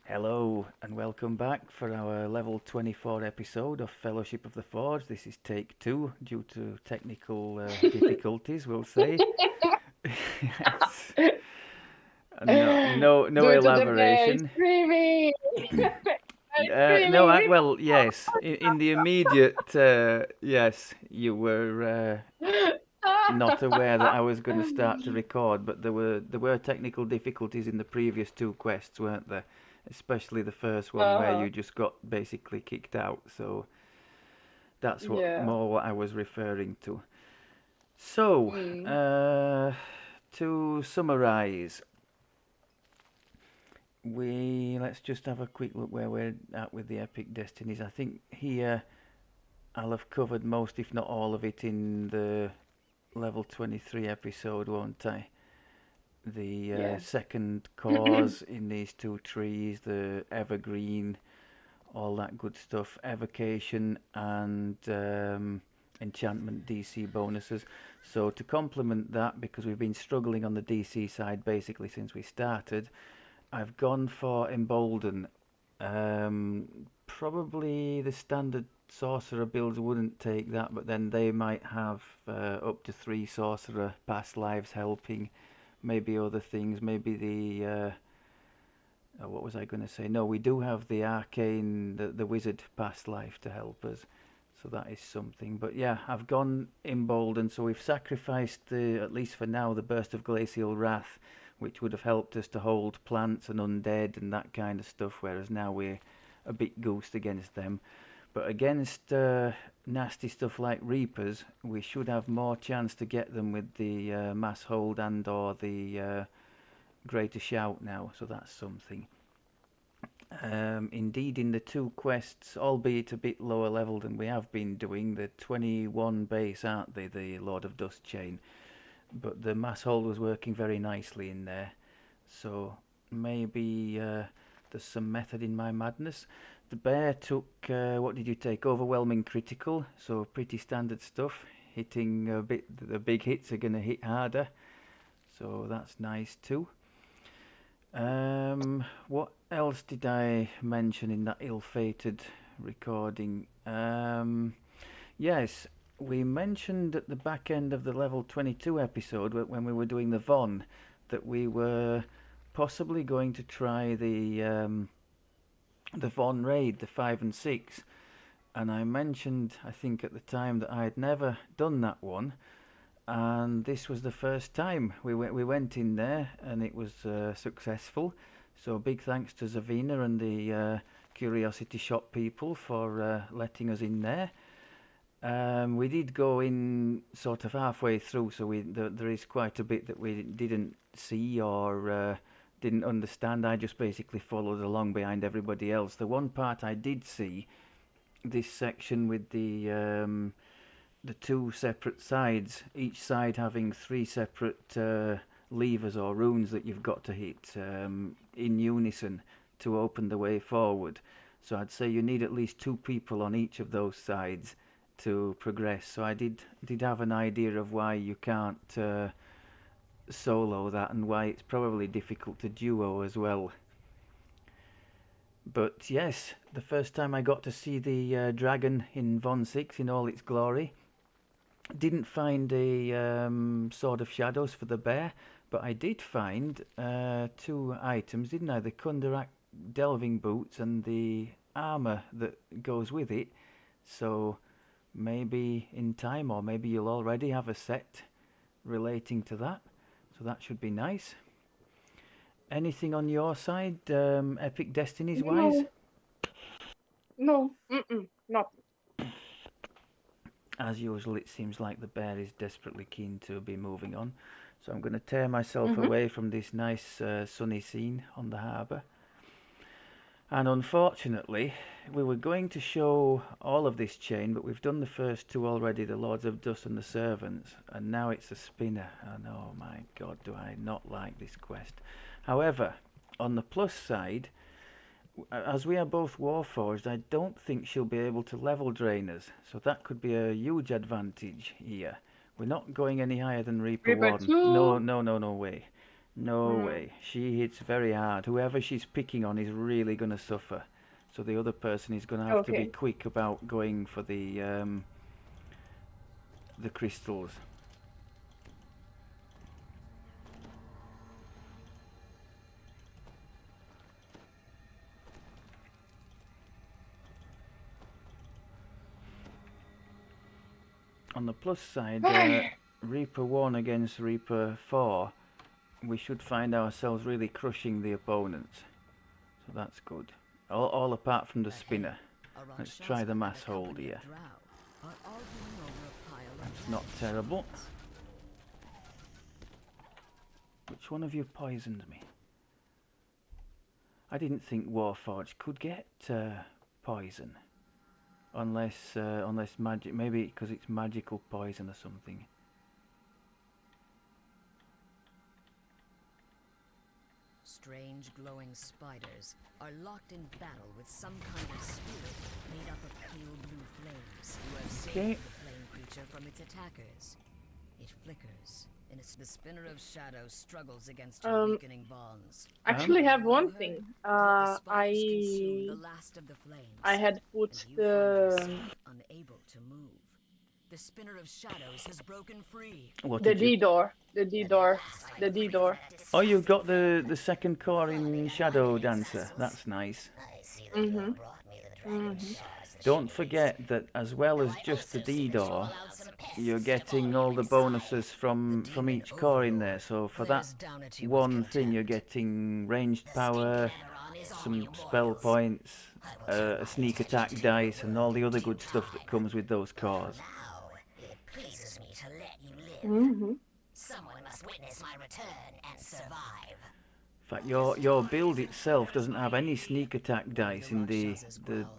Hello and welcome back for our level 24 episode of Fellowship of the Forge. This is take two due to technical difficulties, we'll say. Yes. No Due to the bear elaboration. screaming, bear No, screaming, well, yes. In the immediate, yes, you were not aware that I was going to start to record, but there were technical difficulties in the previous two quests, weren't there? Especially the first one where uh-huh. you just got basically kicked out. So that's Yeah. what I was referring to. So Mm. uh, to summarize, we let's just have a quick look where we're at with the epic destinies. I think here I'll have covered most, if not all of it, in the level 23 episode, won't I? The Yeah. second cause in these two trees, the evergreen, all that good stuff, evocation and enchantment DC bonuses. So to complement that, because we've been struggling on the DC side basically since we started, I've gone for embolden. Probably the standard sorcerer builds wouldn't take that, but then they might have up to three sorcerer past lives helping, maybe other things, maybe the what was I going to say? No, we do have the arcane, the wizard past life to help us, so that is something. But yeah, I've gone emboldened, so we've sacrificed the, at least for now, the burst of glacial wrath, which would have helped us to hold plants and undead and that kind of stuff. Whereas now we're a bit goosed against them. But against nasty stuff like reapers, we should have more chance to get them with the mass hold and or the greater shout now. So that's something. Indeed, in the two quests, albeit a bit lower level than we have been doing, the 21 base, aren't they, the Lord of Dust chain? But the mass hold was working very nicely in there. So maybe there's some method in my madness. The bear took, what did you take? Overwhelming critical, so pretty standard stuff. Hitting a bit, the big hits are going to hit harder, so that's nice too. What else did I mention in that ill-fated recording? Yes, we mentioned at the back end of the level 22 episode when we were doing the Von that we were possibly going to try the Von raid, the 5 and 6. And I mentioned, I think at the time, that I had never done that one, and this was the first time we went in there, and it was successful. So big thanks to Zavina and the Curiosity Shop people for letting us in there. We did go in sort of halfway through, so there is quite a bit that we didn't see or didn't understand. I just basically followed along behind everybody else. The one part I did see, this section with the two separate sides, each side having three separate levers or runes that you've got to hit in unison to open the way forward. So I'd say you need at least two people on each of those sides to progress. So I did have an idea of why you can't solo that and why it's probably difficult to duo as well. But yes, the first time I got to see the dragon in Von 6 in all its glory, didn't find a sword of shadows for the bear, but I did find two items, didn't I? The Kundarak delving boots and the armor that goes with it. So maybe in time, or maybe you'll already have a set relating to that. So that should be nice. Anything on your side, Epic Destinies wise? No, no, not. As usual, it seems like the bear is desperately keen to be moving on. So I'm going to tear myself Mm-hmm. away from this nice sunny scene on the harbour. And unfortunately, we were going to show all of this chain, but we've done the first two already, the Lords of Dust and the Servants, and now it's a spinner. And oh my god, do I not like this quest. However, on the plus side, as we are both Warforged, I don't think she'll be able to level drain us, so that could be a huge advantage here. We're not going any higher than Reaper Reaper 1. No, 2. no, no, no way. No way. She hits very hard. Whoever she's picking on is really going to suffer. So the other person is going to have to be Okay. quick about going for the crystals. On the plus side, Reaper 1 against Reaper 4, we should find ourselves really crushing the opponents. So that's good. All apart from the spinner. Let's try the mass hold here. That's not terrible. Which one of you poisoned me? I didn't think Warforged could get poison. Unless magic, maybe because it's magical poison or something. Strange glowing spiders are locked in battle with some kind of spirit made up of pale blue flames. You have saved the flame creature from its attackers. It flickers, and the spinner of shadow struggles against her weakening bonds. Actually have one thing. The spiders consume the last of the flames, I had put and you the find yourself unable to move. The spinner of shadows has broken free. What the did you? D door. The D door. The D door. Oh, you've got the second core in Shadow Dancer. That's nice. Mhm. Mhm. Don't forget that as well as just the D door, you're getting all the bonuses from each core in there. So for that one thing, you're getting ranged power, some spell points, a sneak attack dice, and all the other good stuff that comes with those cores. It pleases me to let you live. Mhm. Someone must witness my return and survive. In fact, your build itself doesn't have any sneak attack dice in the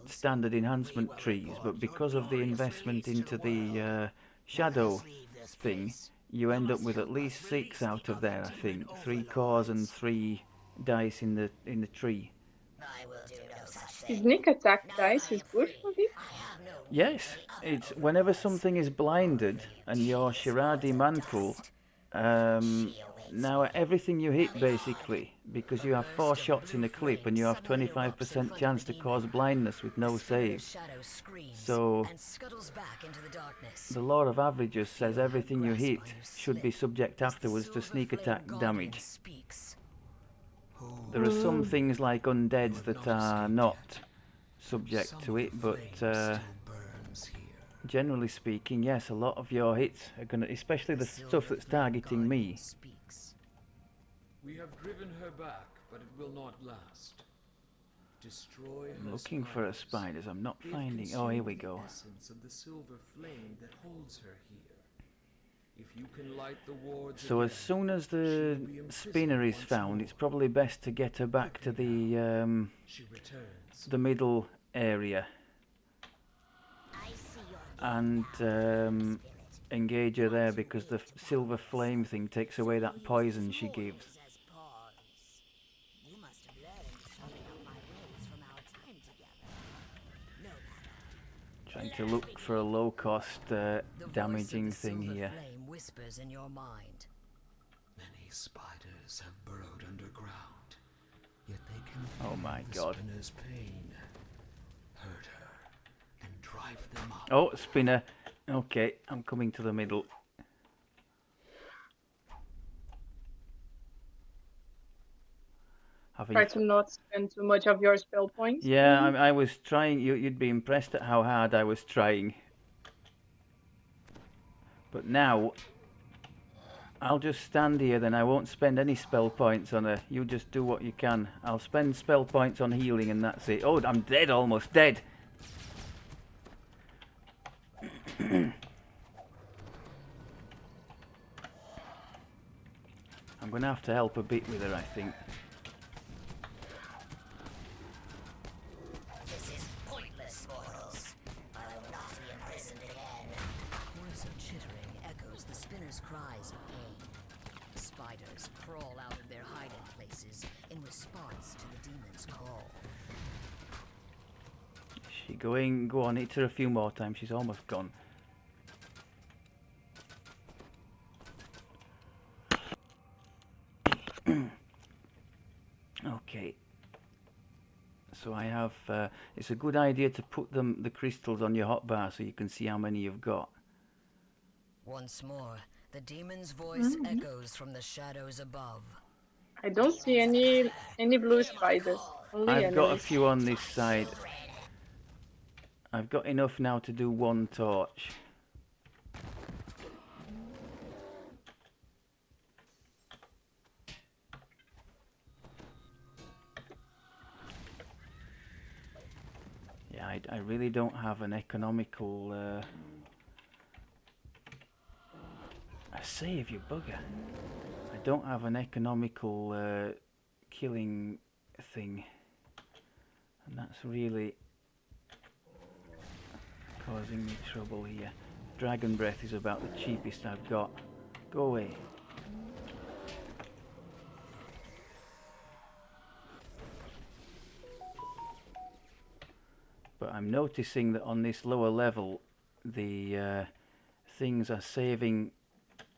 standard enhancement trees, but because of the investment into the shadow thing, you end up with at least 6 out of there. I think 3 cores and 3 dice in the tree. I will do no such thing. Sneak attack dice is good for this. I have no Yes, it's whenever something is blinded and your Shiradi Mantle. Now everything you hit basically, because you have 4 shots in a clip and you have 25% chance to cause blindness with no save. So the law of averages says everything you hit should be subject afterwards to sneak attack damage. There are some things like undeads that are not subject to it, but generally speaking, yes, a lot of your hits are gonna, especially the stuff that's targeting me. We have driven her back, but it will not last. Destroy her Looking for a spiders, I'm not They've finding. Oh, here we consumed go. the essence of the silver flame that holds her here. If you can light the wards So as again, soon as she the will be imprisoned spinner is once found, more. it's probably best to get her back to She returns. the middle area I see your and engage her there, because the silver flame thing takes away that poison she gives. says pause. You must have learned something of my ways from our time together. No matter. Trying to look for a low cost damaging thing here. Flame whispers in your mind. Many spiders have burrowed underground, yet they can Oh my feel God. the spinner's pain, hurt her, and drive them up. Oh, spinner. Okay, I'm coming to the middle. Try to not spend too much of your spell points. Yeah, I was trying. You'd be impressed at how hard I was trying. But now, I'll just stand here, then I won't spend any spell points on her. You just do what you can. I'll spend spell points on healing and that's it. Oh, I'm dead, almost dead. I'm going to have to help a bit with her, I think. This is pointless, mortals. I will not be imprisoned again. Chorus of chittering echoes the spinner's cries of pain. Spiders crawl out of their hiding places in response to the demon's call. Is she going? Go on, hit her a few more times. She's almost gone. So I have. It's a good idea to put the crystals on your hotbar so you can see how many you've got. Once more, the demon's voice echoes from the shadows above. I don't see any blue spiders. Only I've got a enemies. few on this side. I've got enough now to do one torch. Yeah, I really don't have an economical... I save, you bugger. I don't have an economical killing thing. And that's really causing me trouble here. Dragon breath is about the cheapest I've got. Go away. But I'm noticing that on this lower level the things are saving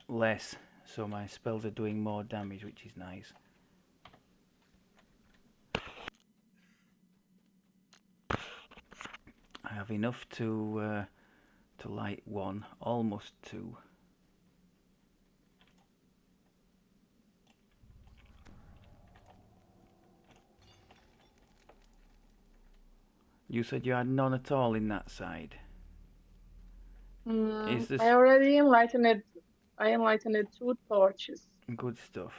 less, so my spells are doing more damage, which is nice. I have enough to light one, almost two. You said you had none at all in that side. Is this I already enlightened it. I enlightened 2 torches. good stuff?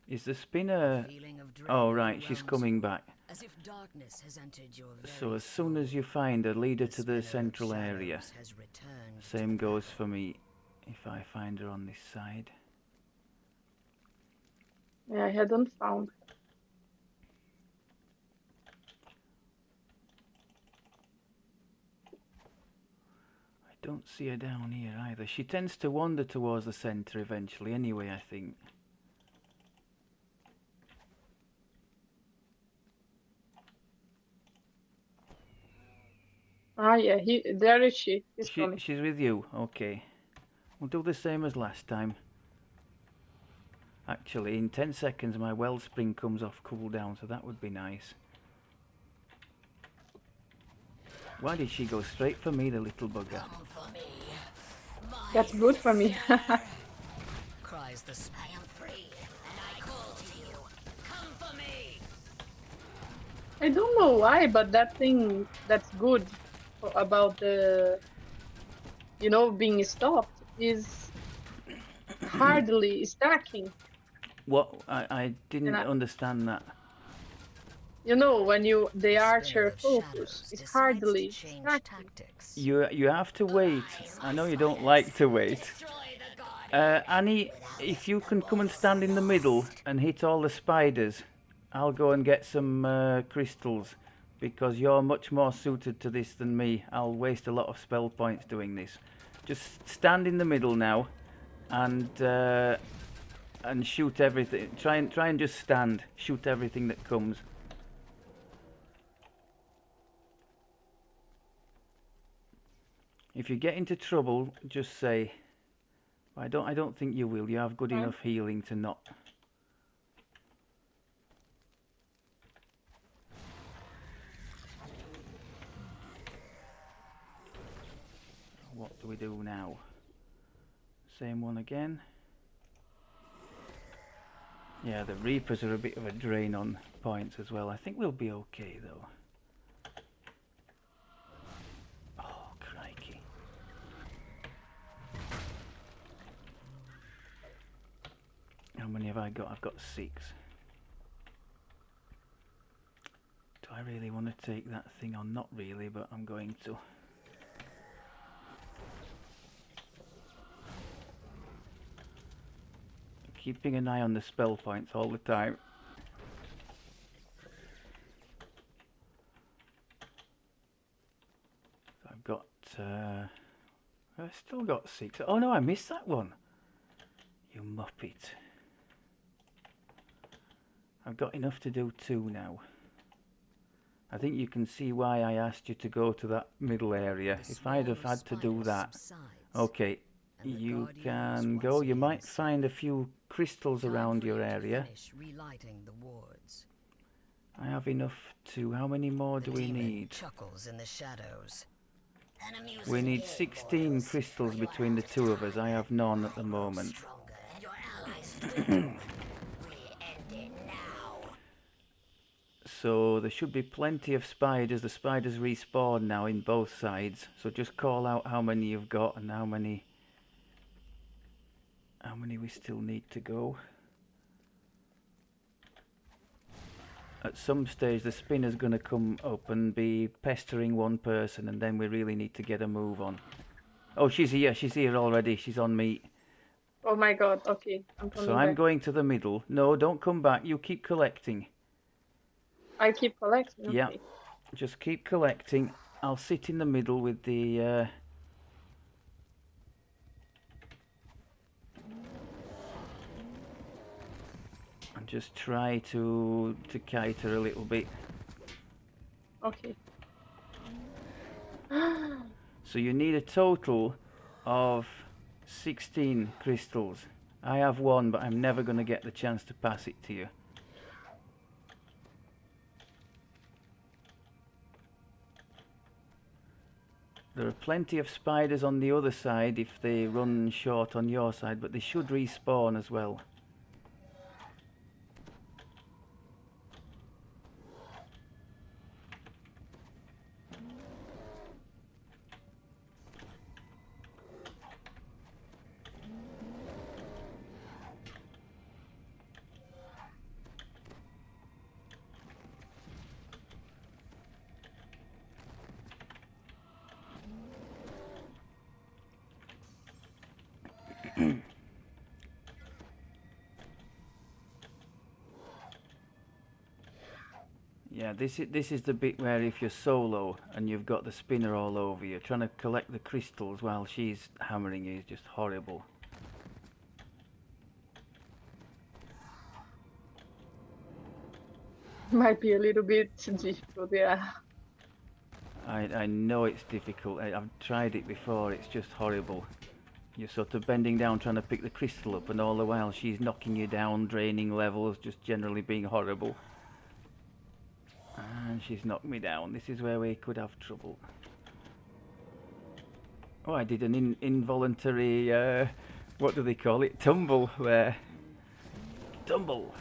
Is the spinner... Feeling of dread Oh right, she's overwhelms coming you, back. as if darkness has entered your So very as soon as soul. you find a leader The to the spinner of central area, shadows has returned to same the goes battle. for me if I find her on this side. Yeah, I hadn't found. I don't see her down here either. She tends to wander towards the centre eventually anyway, I think. Ah, yeah, there is she. He's coming. She's with you, okay. We'll do the same as last time. Actually, in 10 seconds my wellspring comes off cooldown, so that would be nice. Why did she go straight for me, the little bugger? Come for me. My That's good for me. sister. Cries the I am free, and I call to you. Come for me. I don't know why, but that thing that's good about the, being stopped is hardly stacking. What? I And didn't understand that. when the spinner archer of focus shadows is decides hardly to change stacking. tactics. You have to wait. I know you don't like to wait. Destroy the god. Annie, if you can come and stand in the middle and hit all the spiders, I'll go and get some crystals, because you're much more suited to this than me. I'll waste a lot of spell points doing this. Just stand in the middle now, and shoot everything. Try and just stand. Shoot everything that comes. If you get into trouble, just say. I don't think you will. You have good Right. enough healing to not. What do we do now? Same one again. Yeah, the Reapers are a bit of a drain on points as well. I think we'll be okay though. Oh, crikey. How many have I got? I've got 6. Do I really want to take that thing on? Not really, but I'm going to. Keeping an eye on the spell points all the time. I've got I've still got 6. Oh no, I missed that one. You muppet. I've got enough to do 2 now. I think you can see why I asked you to go to that middle area. The If I'd have swarm of had to do spiders that. subsides, Okay, and the you Guardian is can once go. You again might safe. find a few crystals Time around for your you to area. finish relighting the wards. I have enough to... How many more do The we demon need? chuckles in the shadows. An amusing We need game, 16 mortals. crystals When you between run the out of two of us. time, I have none at the I grow moment. stronger and your allies dwindle. We end it now. So there should be plenty of spiders. The spiders respawn now in both sides. So just call out how many you've got and how many we still need to go. At some stage the spinner's going to come up and be pestering one person, and then we really need to get a move on. Oh, she's here already. She's on meat. Oh my god, okay, I'm So coming I'm back. going to the middle. No, don't come back. You keep collecting. I keep collecting, okay. Yeah, just keep collecting. I'll sit in the middle with the... and just try to kite her a little bit. Okay. So you need a total of 16 crystals. I have one, but I'm never going to get the chance to pass it to you. There are plenty of spiders on the other side if they run short on your side, but they should respawn as well. Yeah, this is the bit where if you're solo and you've got the spinner all over you, trying to collect the crystals while she's hammering you is just horrible. Might be a little bit difficult, yeah. I know it's difficult. I've tried it before. It's just horrible. You're sort of bending down trying to pick the crystal up, and all the while she's knocking you down, draining levels, just generally being horrible. And she's knocked me down. This is where we could have trouble. Oh, I did an involuntary, what do they call it? Tumble there. Tumble.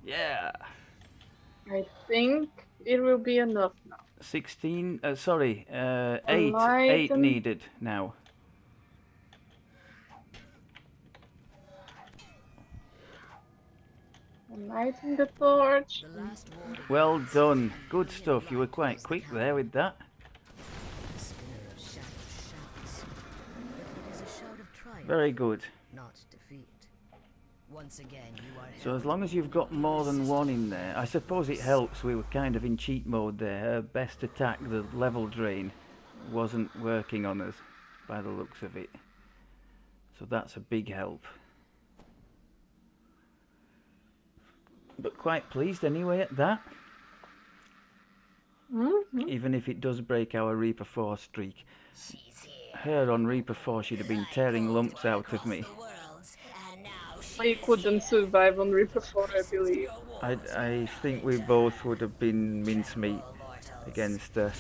Yeah. I think it will be enough now. 16, sorry, 8 Enlighten. needed now. Lighting the torch. The last ward of Well lights done. and Good brilliant stuff. You were light quite fills the quick cavern. there with that. The spinner of shadows shouts, but it is a shout of triumph, Very good. not defeat. Once again, you are So as held long as you've got more than one in there, I suppose it helps. We were kind of in cheat mode there. Her best attack, the level drain, wasn't working on us by the looks of it. So that's a big help. But quite pleased anyway at that. Even if it does break our Reaper 4 streak. She's here. Her on Reaper 4 she'd have been tearing lumps out of me. The worlds, and now she We couldn't survive on Reaper 4, I believe. I think we both would have been mincemeat against her.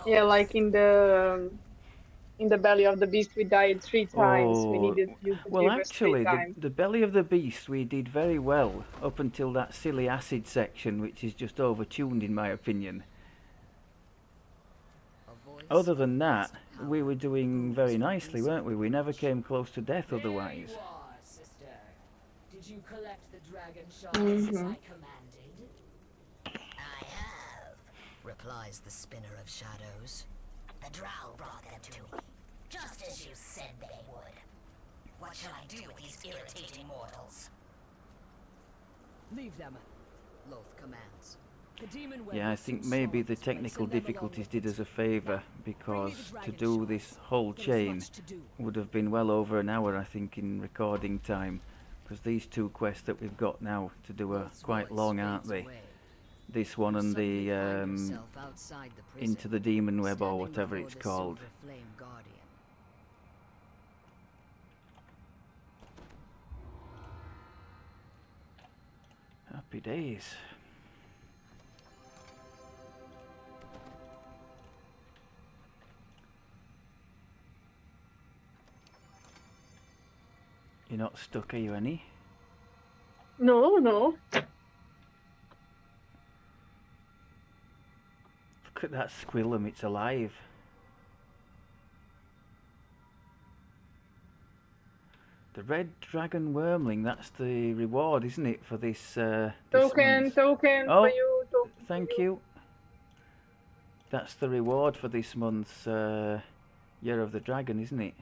Yeah, like in the belly of the beast, we died 3 times. We Oh, needed to use the well rivers 3 actually times. the belly of the beast we did very well up until that silly acid section, which is just overtuned in my opinion. a voice Other than that, of we were doing very nicely, weren't we? We never came close to death otherwise. There you are, sister. Did you collect the dragon shards as I commanded? I have. replies the spinner of shadows. The drow brought them to me, just as you said they would. What shall I do with these irritating mortals? Leave them. Loth commands. The demon will Yeah, I will think soon maybe sort the this place, technical and them alone difficulties with did it. us a favour, Bring because me the to dragon do this shards. whole There is chain much to do. would have been well over an hour, I think, in recording time. Because these two quests that we've got now to do are Loth's quite voice long, aren't fades they? away. This one You and suddenly the find yourself outside the prison, Into the Demon Web or standing whatever before it's the called. Silver Flame Guardian. Happy days. You're not stuck, are you, Annie? No, no. Look at that squillum, it's alive. The red dragon wormling, that's the reward, isn't it, for this, Token month's... for Oh, you. Token thank for you. That's the reward for this month's Year of the Dragon, isn't it?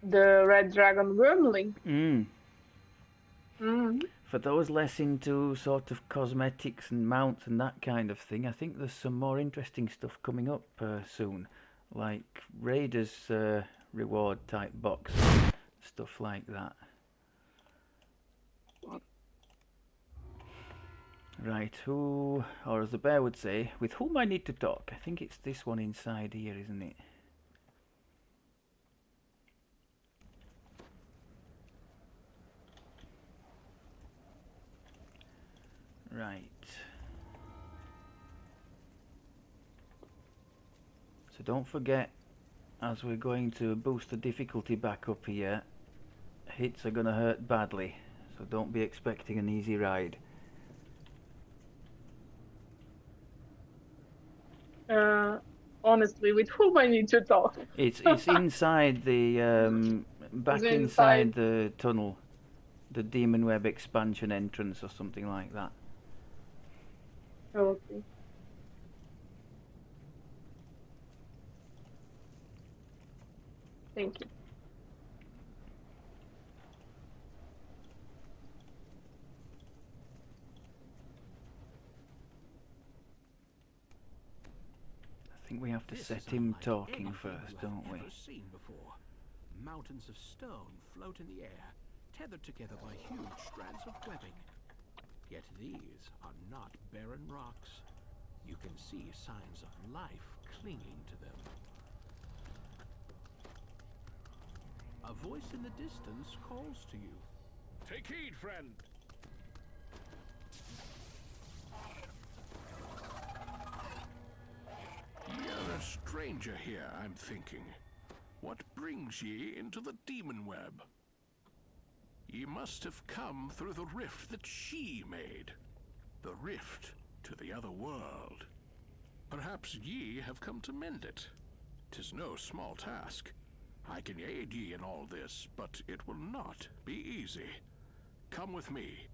The red dragon wormling. Mm. Mm. For those less into sort of cosmetics and mounts and that kind of thing, I think there's some more interesting stuff coming up soon. Like Raiders reward type box, stuff like that. Right, who, or as the bear would say, with whom I need to talk. I think it's this one inside here, isn't it? Right. So don't forget, as we're going to boost the difficulty back up here, hits are going to hurt badly. So don't be expecting an easy ride. Honestly, with whom I need to talk? It's inside the back It's inside inside. the tunnel, the Demon Web expansion entrance or something like that. Okay. Thank you. I think we have to This set is him unlike talking anything first, you have don't we? ever seen before. Mountains of stone float in the air, tethered together by huge strands of webbing. Yet these are not barren rocks. You can see signs of life clinging to them. A voice in the distance calls to you. Take heed, friend. You're a stranger here, I'm thinking. What brings ye into the demon web? Ye must have come through the rift that she made. The rift to the other world. Perhaps ye have come to mend it. 'Tis no small task. I can aid ye in all this, but it will not be easy. Come with me.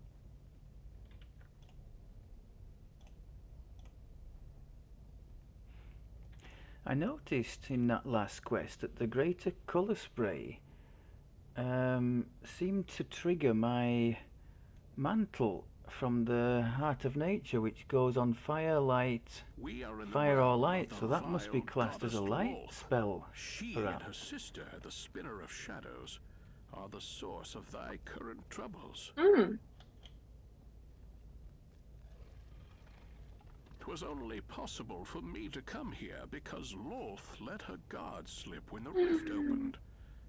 I noticed in that last quest that the greater colour spray seemed to trigger my mantle from the Heart of Nature, which goes on fire, light, We are in the fire or realm of light, the so that must be vile classed as a goddess light Wolf. spell, She and her perhaps. sister, the Spinner of Shadows, are the source of thy current troubles. Mm. 'Twas only possible for me to come here because Loth let her guard slip when the rift opened,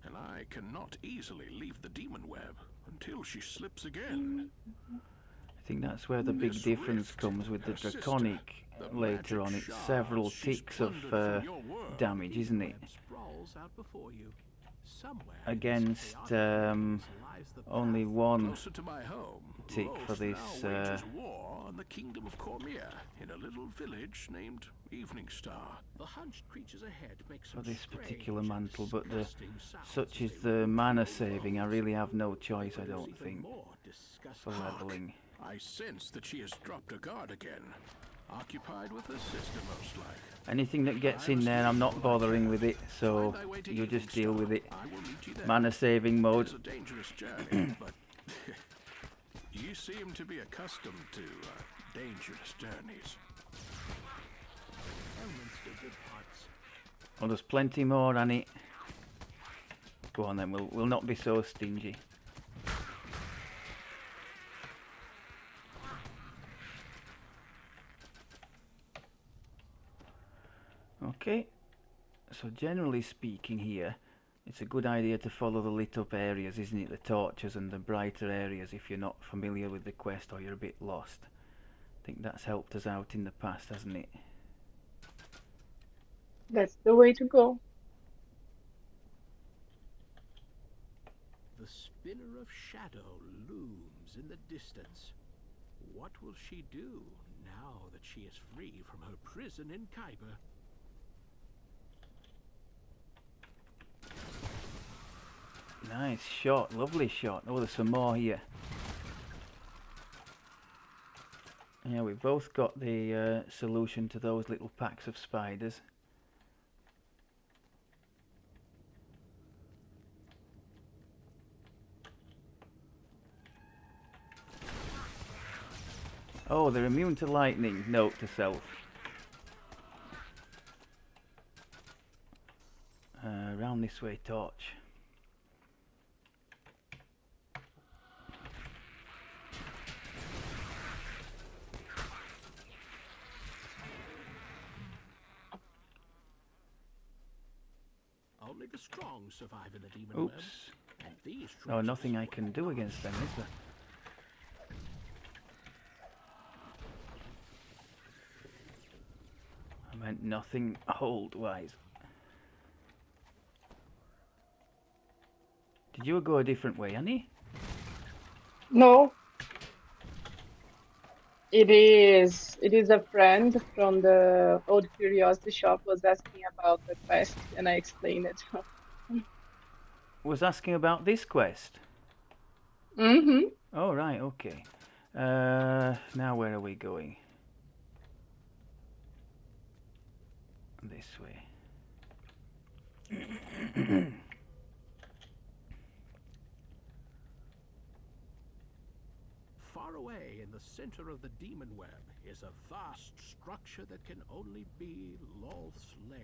and I cannot easily leave the demon web until she slips again. I think that's where the big This difference rift, comes with the her sister, draconic the later magic on. It's shards several she's ticks of plundered from your world. damage, isn't it? Web sprawls out before you. Somewhere in this Against chaotic maze lies the only path. one Closer to my home, tick Loth for this now wages war on the kingdom of Cormier in a little village named Evening Star. The hunched creatures ahead make for some this strange particular and mantle, but the disgusting sounds such as is they the roll mana through your saving. I bones. really have no choice, I They don't produce think, even more for disgusting leveling. I sense that she has dropped her guard again. Occupied with her sister, most like. Anything that gets in there, I'm not bothering with it, so Find thy way to you just deal Evening with it. Star. I will meet you there. Mana saving mode. It's a dangerous journey, but you seem to be accustomed to dangerous journeys. Elements to good parts. Well, there's plenty more, Annie. Go on then, we'll not be so stingy. Okay, so generally speaking here, it's a good idea to follow the lit up areas, isn't it? The torches and the brighter areas if you're not familiar with the quest or you're a bit lost. I think that's helped us out in the past, hasn't it? That's the way to go. The spinner of shadow looms in the distance. What will she do now that she is free from her prison in Khyber? Nice shot, lovely shot. Oh, there's some more here. Yeah, we've both got the solution to those little packs of spiders. Oh, they're immune to lightning. Note to self. Round this way, torch. Only the strong survive in the demon Oops. web. And these Oh, nothing I creatures can do against them, is there? I meant nothing hold-wise. Did you go a different way, Annie? No. It is a friend from the old curiosity shop was asking about the quest and I explained it. Was asking about this quest. Mm-hmm. Oh, right, okay. Now where are we going? This way. far away in the center of the demon web is a vast structure that can only be Lolth's lair.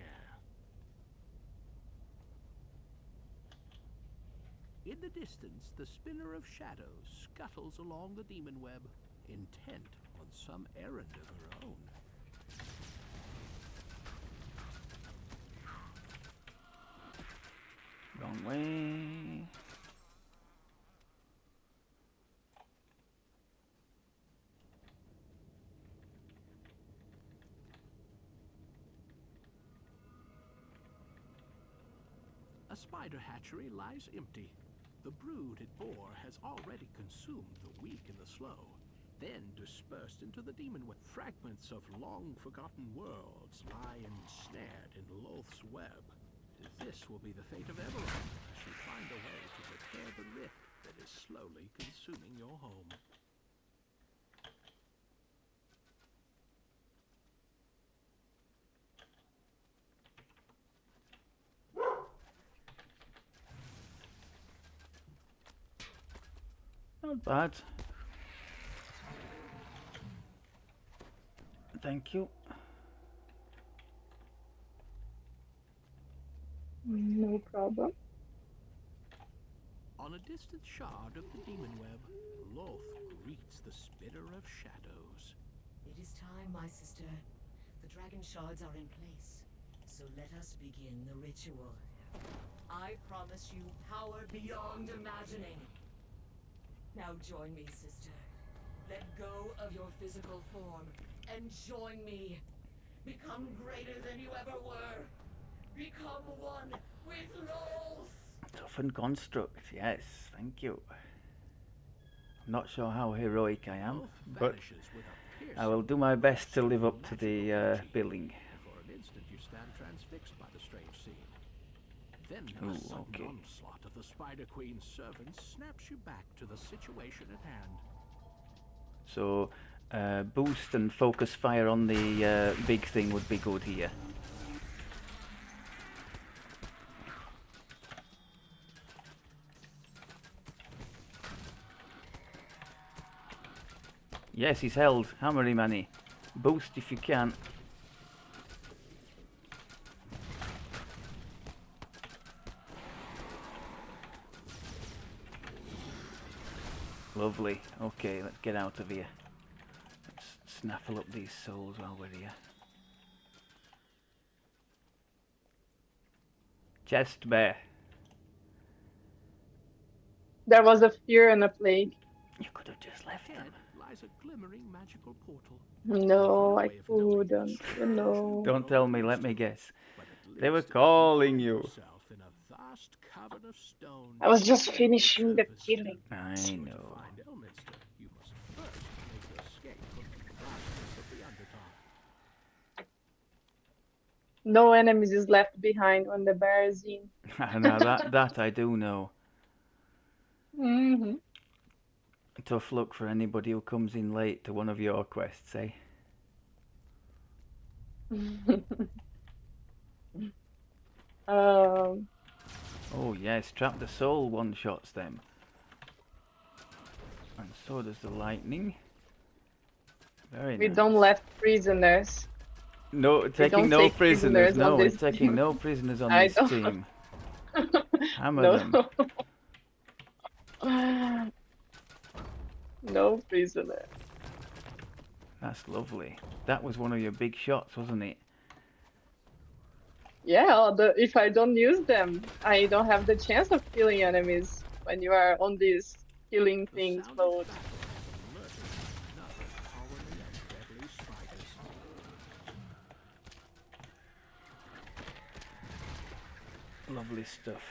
In the distance, the spinner of shadows scuttles along the demon web, intent on some errand of her own. Wrong way. A spider hatchery lies empty. The brood it bore has already consumed the weak and the slow, then dispersed into the demon web. Fragments of long-forgotten worlds lie ensnared in Lolth's web. This will be the fate of Eberron as you find a way to repair the rift that is slowly consuming your home. Not bad. Thank you. No problem. On a distant shard of the demon web, Lolth greets the spinner of shadows. It is time, my sister. The dragon shards are in place. So let us begin the ritual. I promise you power beyond imagining. Now join me, sister. Let go of your physical form and join me. Become greater than you ever were. Become one with Lolth. Toughened construct, yes, thank you. I'm not sure how heroic I am, but I will do my best to live up to the billing. For an instant you stand transfixed by the strange scene. Then Ooh, a sudden okay. onslaught of the Spider Queen's servants snaps you back to the situation at hand. So, boost and focus fire on the big thing would be good here. Yes, he's held. Hammer him, Annie. Boost if you can. Lovely. Okay, let's get out of here. Let's snaffle up these souls while we're here. Chest bear. There was a fear and a plague. You could have just left Ahead them. lies a glimmering magical portal. No, I Way of knowing the couldn't. You know. Don't tell me, let me guess. But it They were lives to calling find you. yourself in a vast cavern of stone. I was just beneath the finishing the surface. killing. I To know. find Elminster, you must first make your escape from the madness of the Underdark. No enemies is left behind when the bear is in. Now that I do know. Hmm. Tough luck for anybody who comes in late to one of your quests, eh? um, Oh yes, Trap the Soul one-shots them. And so does the lightning. Very we nice. don't let prisoners. No, We taking don't no take prisoners. prisoners on No, we're this taking team. no prisoners on I this don't. team. Hammer No. them. No prisoner. That's lovely. That was one of your big shots, wasn't it? Yeah, if I don't use them, I don't have the chance of killing enemies when you are on this killing The things sound mode. of battle has alerted another colony of deadly spiders. Lovely stuff.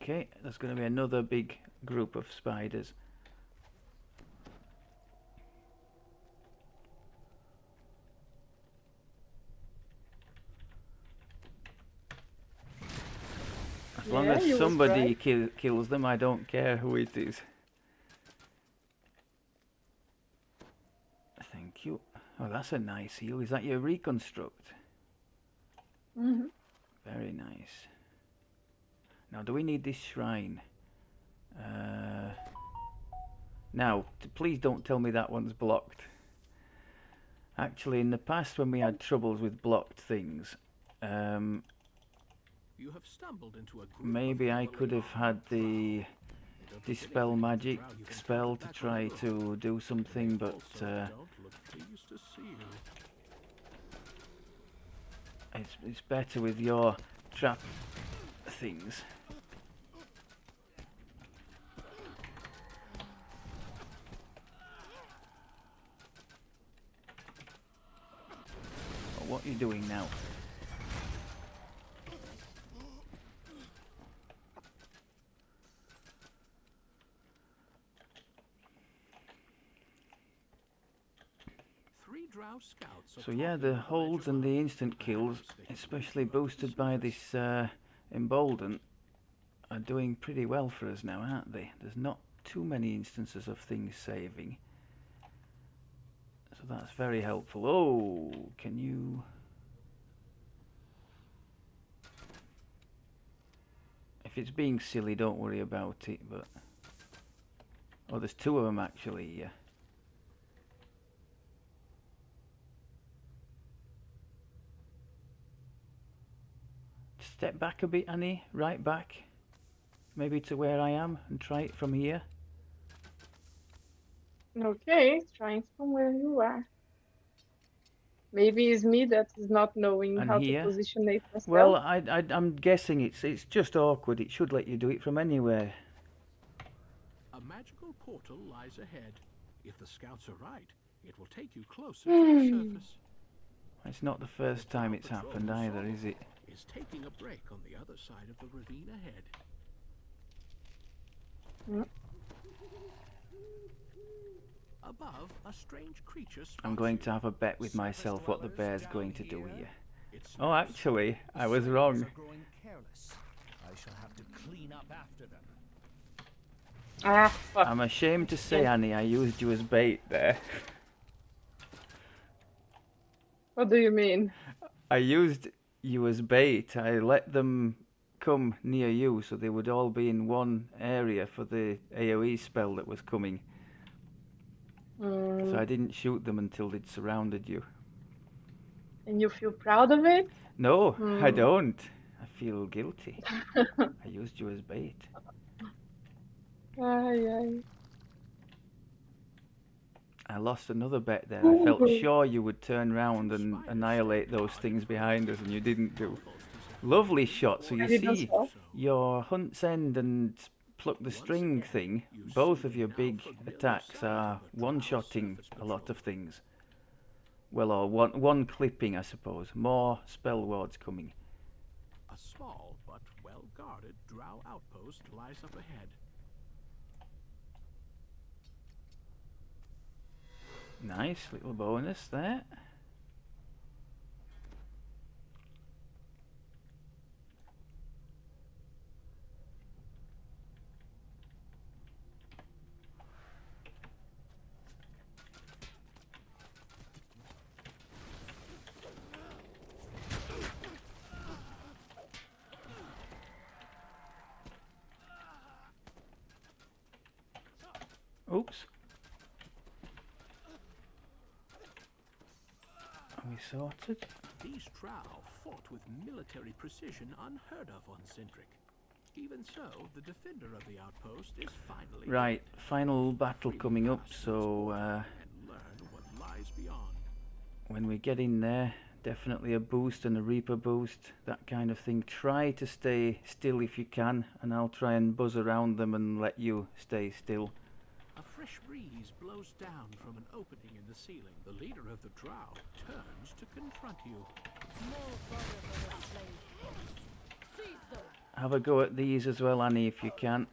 Okay, there's going to be another big group of spiders. As long Yeah, as you was somebody right. kills them, I don't care who it is. Thank you. Oh, that's a nice heal. Is that your reconstruct? Hmm. Very nice. Now, do we need this shrine? Now, please don't tell me that one's blocked. Actually, in the past when we had troubles with blocked things, You have stumbled into a group maybe of I could have had the Dispel Magic spell to try to do something, but don't look pleased to see you. it's better with your trap things. Oh, what are you doing now? So yeah, the holds and the instant kills, especially boosted by this embolden, are doing pretty well for us now, aren't they? There's not too many instances of things saving. So that's very helpful. Oh, can you... If it's being silly, don't worry about it, but... Oh, there's two of them actually, yeah. Step back a bit, Annie. Right back. Maybe to where I am and try it from here. Okay, trying from where you are. Maybe it's me that is not knowing And how to here. positionate Well, myself. I'm guessing it's just awkward. It should let you do it from anywhere. A magical portal lies ahead. If the scouts are right, it will take you closer to the surface. It's not the first time it's happened either, is it? Is taking a break on the other side of the ravine ahead. Mm. Above, a strange creature I'm spots going you. to have a bet with myself what the bear's Down going to do here. here. It Oh, snaps. actually, I was Soldiers wrong. are growing careless. I shall have to clean up after them. Ah, fuck. I'm ashamed to say, Annie, I used you as bait there. What do you mean? I used you as bait. I let them come near you so they would all be in one area for the AoE spell that was coming. So I didn't shoot them until they'd surrounded you. And you feel proud of it? No, I Hmm. don't. I feel guilty. I used you as bait. Ay, ay. I lost another bet there. I felt Ooh. sure you would turn round and annihilate those things behind us, and you didn't do. Lovely shot. So you I didn't see, saw. your Hunt's End and Pluck the String thing, both of your big attacks are one-shotting a lot of things. Well, or one clipping, I suppose. More spell wards coming. A small but well-guarded drow outpost lies up ahead. Nice little bonus there. Oops. Are we sorted? These drow fought with military precision unheard of on Centric. Even so, the defender of the outpost is finally Right, dead. final battle Free coming up, past so and learn what lies beyond. when we get in there, definitely a boost and a Reaper boost, that kind of thing. Try to stay still if you can, and I'll try and buzz around them and let you stay still. A fresh breeze blows down from an opening in the ceiling. The leader of the drow turns to confront you. Have a go at these as well, Annie, if you can.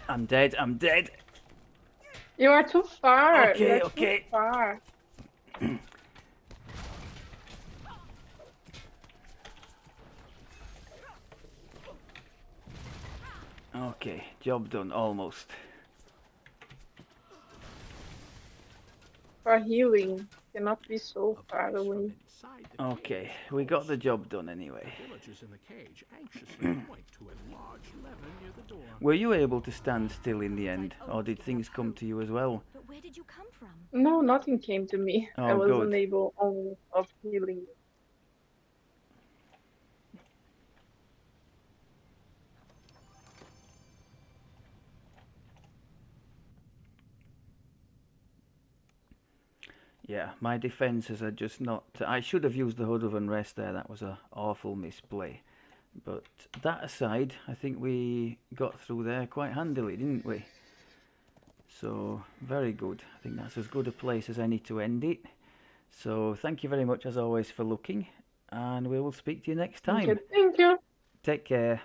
I'm dead, I'm dead. You are too far. Okay, You're okay. Too far. Okay, job done, almost. For healing, cannot be so A far voice from away. inside the Okay, cage we got the calls. job done anyway. The villagers in the cage anxiously point to a large lever near the door. Were you able to stand still in the end, or did things come to you as well? But where did you come from? No, nothing came to me. I Oh, was good. unable only of healing. Yeah, my defences are just not... I should have used the Hood of Unrest there, that was an awful misplay. But that aside, I think we got through there quite handily, didn't we? So, very good. I think that's as good a place as any to end it. So, thank you very much as always for looking, and we will speak to you next time. Okay, thank you. Take care.